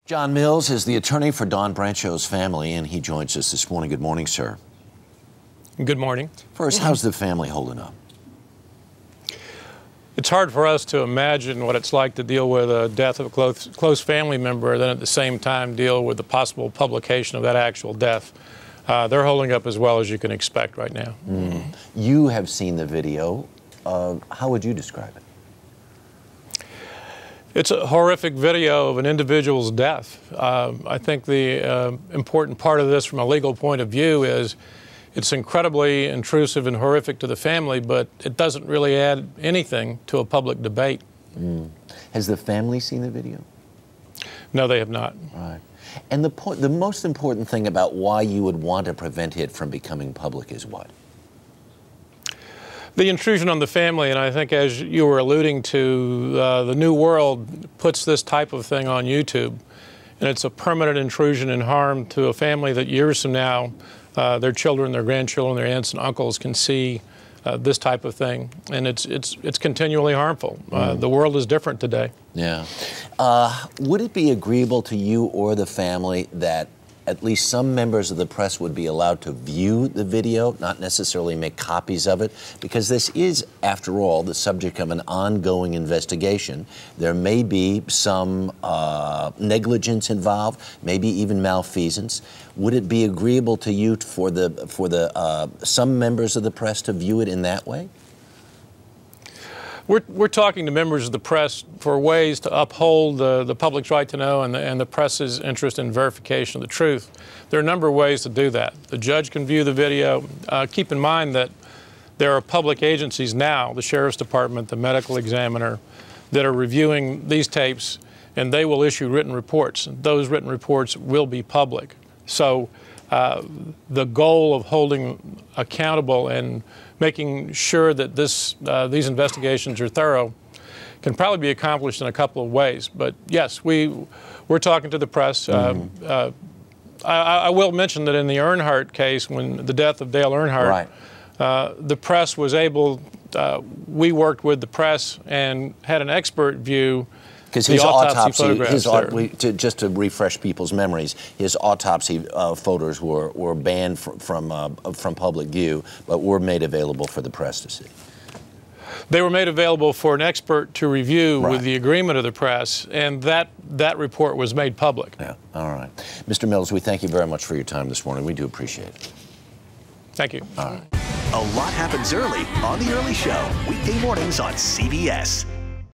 Jon Mills is the attorney for Dawn Brancheau's family, and he joins us this morning. Good morning, sir. Good morning. First, how's the family holding up? It's hard for us to imagine what it's like to deal with a death of a close family member, and then at the same time deal with the possible publication of that actual death. They're holding up as well as you can expect right now. You have seen the video. How would you describe it? It's a horrific video of an individual's death. I think the important part of this from a legal point of view is it's incredibly intrusive and horrific to the family, but it doesn't really add anything to a public debate. Has the family seen the video? No, they have not. Right. And the most important thing about why you would want to prevent it from becoming public is what? The intrusion on the family, and I think as you were alluding to, the new world puts this type of thing on YouTube, and it's a permanent intrusion and harm to a family that years from now, their children, their grandchildren, their aunts and uncles can see this type of thing, and it's continually harmful. The world is different today. Yeah. Would it be agreeable to you or the family that at least some members of the press would be allowed to view the video, not necessarily make copies of it? Because this is, after all, the subject of an ongoing investigation. There may be some negligence involved, maybe even malfeasance. Would it be agreeable to you for some members of the press to view it in that way? We're talking to members of the press for ways to uphold the public's right to know and the press's interest in verification of the truth. There are a number of ways to do that. The judge can view the video. Keep in mind that there are public agencies now, the Sheriff's Department, the medical examiner, that are reviewing these tapes, and they will issue written reports. Those written reports will be public. So the goal of holding accountable and making sure that these investigations are thorough can probably be accomplished in a couple of ways. But yes, we're talking to the press. I will mention that in the Earnhardt case, when the death of Dale Earnhardt, the press was able, we worked with the press and had an expert view because his autopsy, just to refresh people's memories, his autopsy photos were banned from public view, but were made available for the press to see. They were made available for an expert to review with the agreement of the press, and that report was made public. Yeah, all right. Mr. Mills, we thank you very much for your time this morning. We do appreciate it. Thank you. All right. A lot happens early on The Early Show, weekday mornings on CBS.